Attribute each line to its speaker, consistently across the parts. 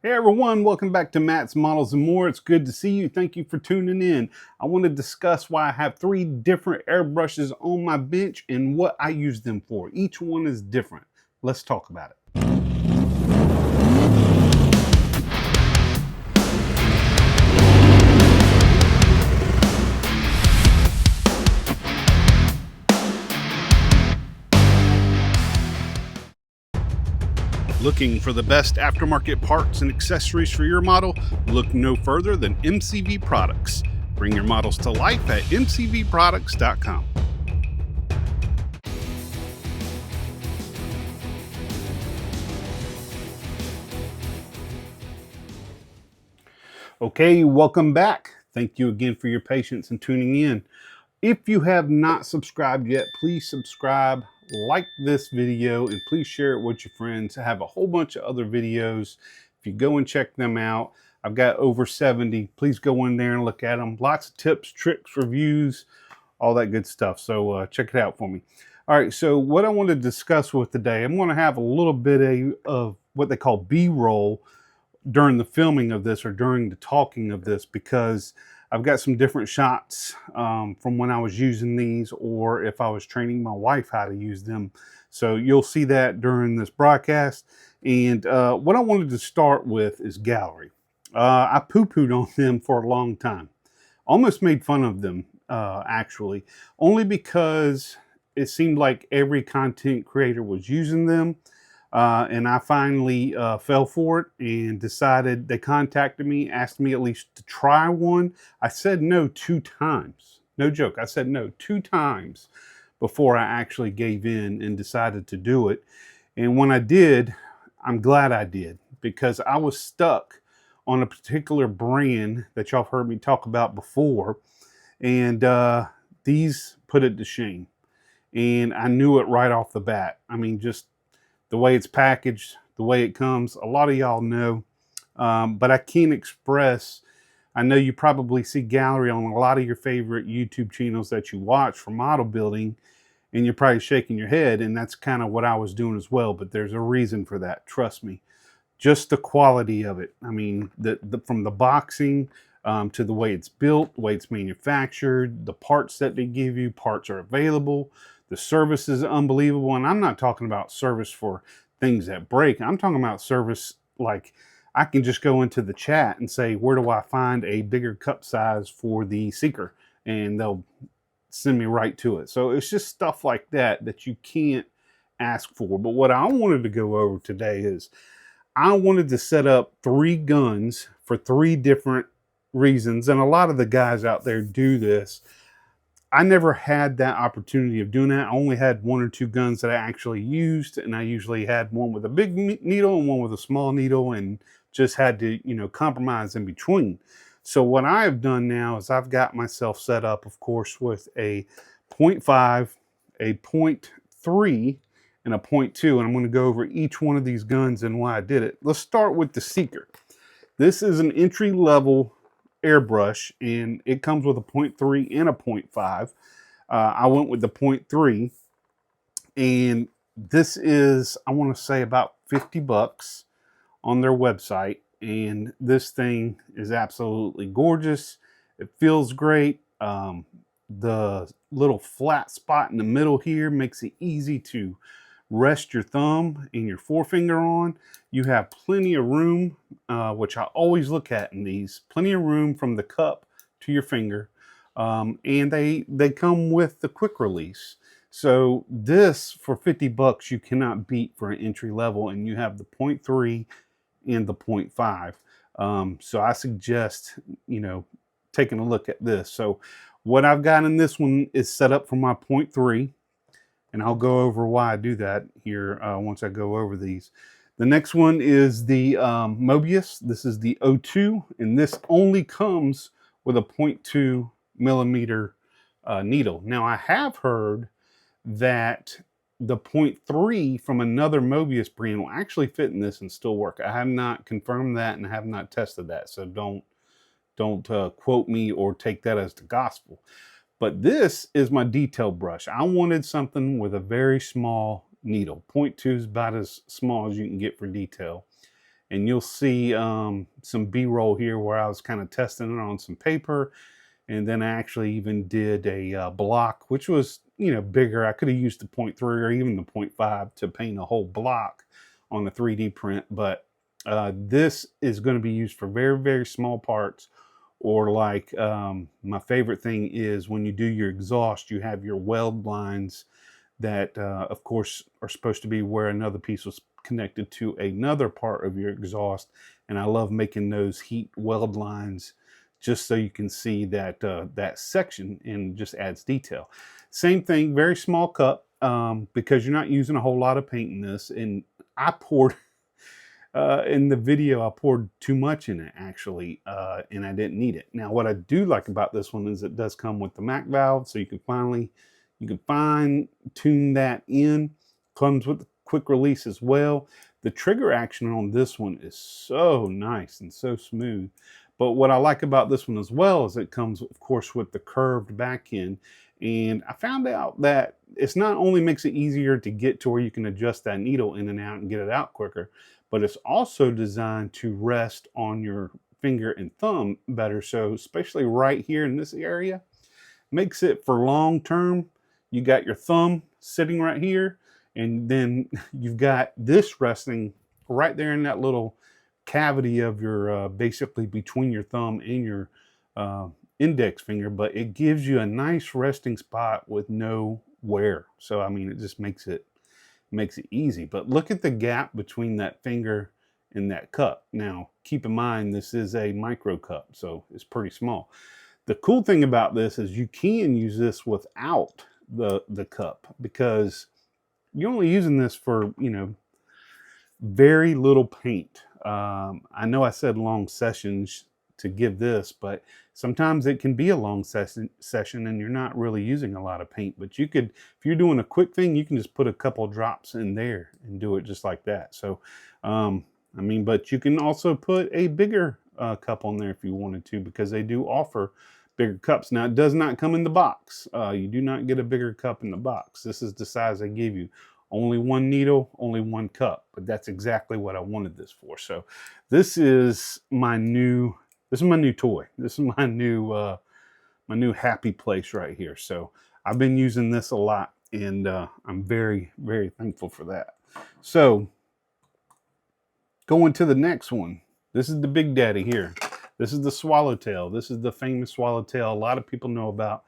Speaker 1: Hey everyone, welcome back to Matt's Models and More. It's good to see you. Thank you for tuning in. I want to discuss why I have 3 different airbrushes on my bench and what I use them for. Each one is different. Let's talk about it. Looking for the best aftermarket parts and accessories for your model? Look no further than MCV Products. Bring your models to life at mcvproducts.com. Okay, welcome back. Thank you again for your patience and tuning in. If you have not subscribed yet, please subscribe, like this video, and please share it with your friends. I have a whole bunch of other videos. If you go and check them out, I've got over 70. Please go in there and look at them. Lots of tips, tricks, reviews, all that good stuff. So check it out for me. All right, so what I want to discuss with today, I'm going to have a little bit of what they call B-roll during the filming of this or during the talking of this, because I've got some different shots from when I was using these or if I was training my wife how to use them. So you'll see that during this broadcast. And what I wanted to start with is Gaahleri. I poo-pooed on them for a long time. Almost made fun of them, actually, only because it seemed like every content creator was using them. And I finally fell for it and decided, they contacted me, asked me at least to try one. I said no 2 times. No joke. I said no 2 times before I actually gave in and decided to do it. And when I did, I'm glad I did, because I was stuck on a particular brand that y'all have heard me talk about before. And these put it to shame. And I knew it right off the bat. I mean, just the way it's packaged, the way it comes, a lot of y'all know, but I can't express. I know you probably see Gaahleri on a lot of your favorite YouTube channels that you watch for model building, and you're probably shaking your head, and that's kind of what I was doing as well, but there's a reason for that, trust me. Just the quality of it. I mean, from the boxing to the way it's built, the way it's manufactured, the parts that they give you, parts are available. The service is unbelievable. And I'm not talking about service for things that break. I'm talking about service like I can just go into the chat and say, where do I find a bigger cup size for the seeker? And they'll send me right to it. So it's just stuff like that that you can't ask for. But what I wanted to go over today is I wanted to set up 3 guns for 3 different reasons. And a lot of the guys out there do this. I never had that opportunity of doing that. I only had 1 or 2 guns that I actually used, and I usually had one with a big needle and one with a small needle, and just had to, compromise in between. So what I have done now is I've got myself set up, of course, with a 0.5, a 0.3, and a 0.2, and I'm going to go over each one of these guns and why I did it. Let's start with the Seeker. This is an entry-level airbrush, and it comes with a 0.3 and a 0.5. I went with the 0.3, and this is, I want to say, about 50 bucks on their website, and this thing is absolutely gorgeous. It feels great. The little flat spot in the middle here makes it easy to rest your thumb and your forefinger on. You have plenty of room, which I always look at in these. Plenty of room from the cup to your finger. And they come with the quick release. So this, for 50 bucks, you cannot beat for an entry level, and you have the 0.3 and the 0.5. So I suggest, taking a look at this. So what I've got in this one is set up for my 0.3. And I'll go over why I do that here once I go over these. The next one is the Mobius. This is the O2, and this only comes with a 0.2 millimeter needle. Now, I have heard that the 0.3 from another Mobius brand will actually fit in this and still work. I have not confirmed that and have not tested that, so don't quote me or take that as the gospel. But this is my detail brush. I wanted something with a very small needle. 0.2 is about as small as you can get for detail. And you'll see some B-roll here where I was kind of testing it on some paper. And then I actually even did a block, which was, bigger. I could have used the 0.3 or even the 0.5 to paint a whole block on the 3D print. But this is going to be used for very, very small parts. Or like my favorite thing is when you do your exhaust, you have your weld lines that, of course, are supposed to be where another piece was connected to another part of your exhaust. And I love making those heat weld lines just so you can see that that section, and just adds detail. Same thing, very small cup, because you're not using a whole lot of paint in this. And I poured, in the video, I poured too much in it actually, and I didn't need it. Now, what I do like about this one is it does come with the MAC valve, so you can fine tune that in. Comes with the quick release as well. The trigger action on this one is so nice and so smooth. But what I like about this one as well is it comes, of course, with the curved back end. And I found out that it's not only makes it easier to get to where you can adjust that needle in and out and get it out quicker, but it's also designed to rest on your finger and thumb better. So especially right here in this area, makes it for long term. You got your thumb sitting right here, and then you've got this resting right there in that little cavity of your, basically between your thumb and your index finger, but it gives you a nice resting spot with no wear. So, I mean, it just makes it easy. But look at the gap between that finger and that cup. Now, keep in mind, this is a micro cup, so it's pretty small. The cool thing about this is you can use this without the cup, because you're only using this for, very little paint. I know I said long sessions to give this, but sometimes it can be a long session and you're not really using a lot of paint. But you could, if you're doing a quick thing, you can just put a couple drops in there and do it just like that. So, I mean, but you can also put a bigger cup on there if you wanted to, because they do offer bigger cups. Now, it does not come in the box. You do not get a bigger cup in the box. This is the size they give you. Only one needle, only one cup, but that's exactly what I wanted this for. So this is my new toy. This is my new happy place right here. So I've been using this a lot, and I'm very, very thankful for that. So going to the next one. This is the big daddy here. This is the swallowtail. This is the famous swallowtail a lot of people know about.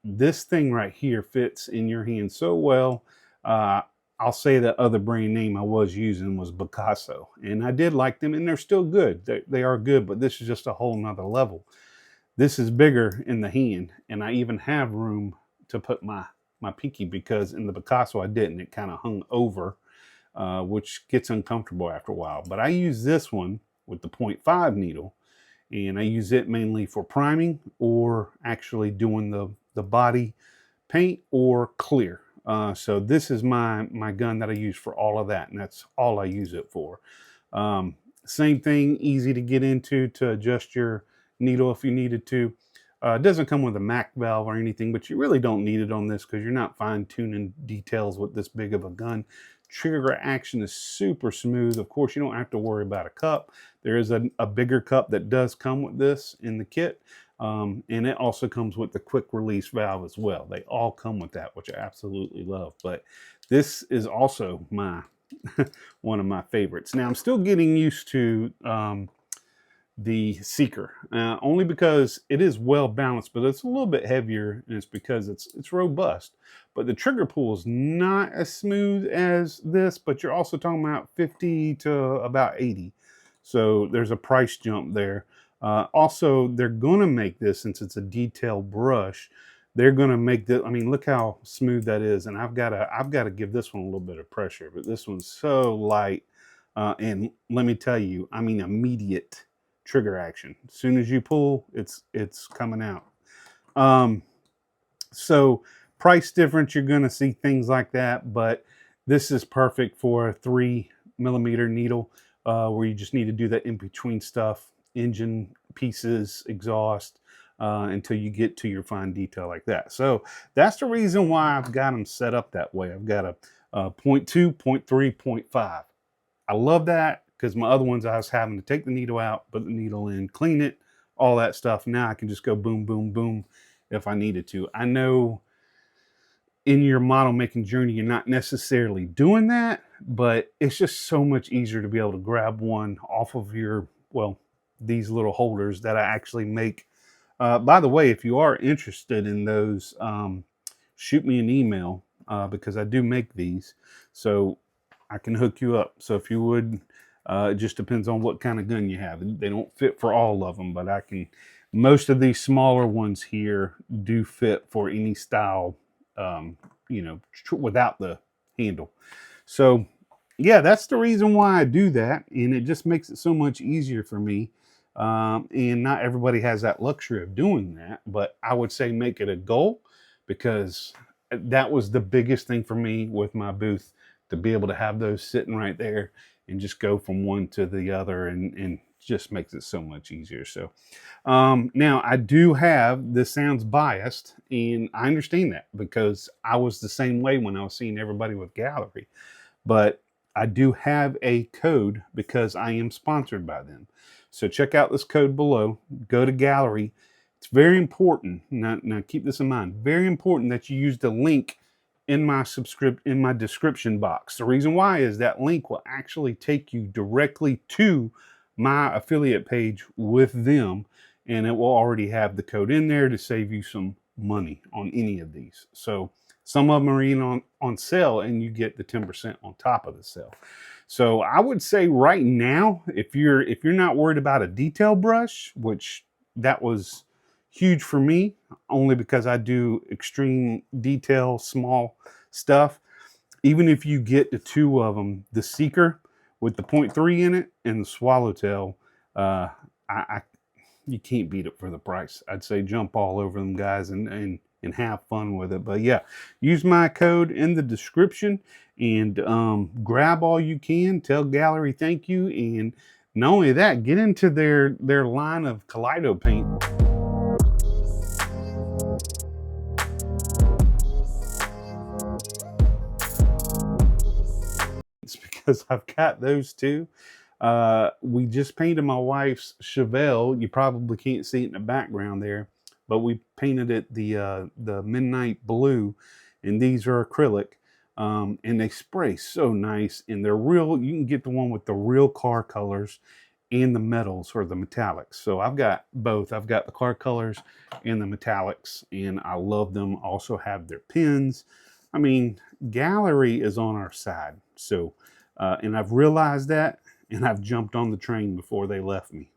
Speaker 1: This thing right here fits in your hand so well. I'll say the other brand name I was using was Picasso, and I did like them, and they're still good. They are good, but this is just a whole nother level. This is bigger in the hand, and I even have room to put my pinky, because in the Picasso I didn't. It kind of hung over, which gets uncomfortable after a while. But I use this one with the 0.5 needle, and I use it mainly for priming or actually doing the body paint or clear. So this is my gun that I use for all of that, and that's all I use it for. Same thing, easy to get into to adjust your needle if you needed to. It doesn't come with a MAC valve or anything, but you really don't need it on this because you're not fine-tuning details with this big of a gun. Trigger action is super smooth. Of course, you don't have to worry about a cup. There is a bigger cup that does come with this in the kit. And it also comes with the quick release valve as well. They all come with that, which I absolutely love. But this is also my one of my favorites. Now, I'm still getting used to the Seeker, only because it is well balanced, but it's a little bit heavier, and it's because it's robust. But the trigger pull is not as smooth as this, but you're also talking about 50 to about 80. So there's a price jump there. Also, they're going to make this, since it's a detailed brush, they're going to make this, I mean, look how smooth that is. And I've got to give this one a little bit of pressure, but this one's so light. And let me tell you, I mean, immediate trigger action. As soon as you pull, it's coming out. So price difference, you're going to see things like that, but this is perfect for a 3mm needle, where you just need to do that in between stuff. Engine pieces, exhaust, until you get to your fine detail like that. So that's the reason why I've got them set up that way. I've got a 0.2, 0.3, 0.5. I love that because my other ones I was having to take the needle out, put the needle in, clean it, all that stuff. Now I can just go boom, boom, boom if I needed to. I know in your model making journey, you're not necessarily doing that, but it's just so much easier to be able to grab one off of your, well, these little holders that I actually make. By the way, if you are interested in those, shoot me an email because I do make these, so I can hook you up. So if you would, it just depends on what kind of gun you have. They don't fit for all of them, but I can. Most of these smaller ones here do fit for any style, you know, without the handle. So yeah, that's the reason why I do that, and it just makes it so much easier for me. And not everybody has that luxury of doing that, but I would say make it a goal, because that was the biggest thing for me with my booth, to be able to have those sitting right there and just go from one to the other, and just makes it so much easier. So now I do have, this sounds biased, and I understand that because I was the same way when I was seeing everybody with Gaahleri, but I do have a code because I am sponsored by them. So check out this code below. Go to Gaahleri. It's very important. Now keep this in mind. Very important that you use the link in my description box. The reason why is that link will actually take you directly to my affiliate page with them, and it will already have the code in there to save you some money on any of these. So some of them are even on sale, and you get the 10% on top of the sale. So I would say right now, if you're not worried about a detail brush, which that was huge for me, only because I do extreme detail, small stuff. Even if you get the two of them, the Seeker with the 0.3 in it and the Swallowtail, you can't beat it for the price. I'd say jump all over them, guys, and have fun with it. But yeah, use my code in the description and grab all you can. Tell Gaahleri thank you, and not only that, get into their line of Kaleido paint. It's because I've got those too. We just painted my wife's Chevelle. You probably can't see it in the background there, but we painted it the midnight blue, and these are acrylic, and they spray so nice, and they're real. You can get the one with the real car colors and the metals or the metallics. So I've got both. I've got the car colors and the metallics, and I love them. Also have their pins. I mean, Gaahleri is on our side. So, and I've realized that, and I've jumped on the train before they left me.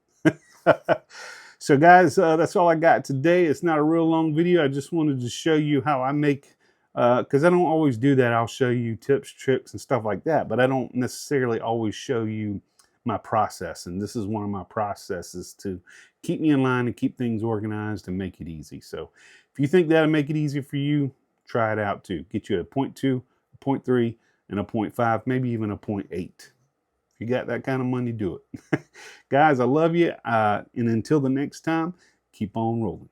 Speaker 1: So guys, that's all I got today. It's not a real long video. I just wanted to show you how I make, because I don't always do that. I'll show you tips, tricks, and stuff like that, but I don't necessarily always show you my process. And this is one of my processes to keep me in line and keep things organized and make it easy. So if you think that'll make it easier for you, try it out too. Get you a 0.2, a 0.3, and a 0.5, maybe even a 0.8. If you got that kind of money, do it. Guys, I love you. And until the next time, keep on rolling.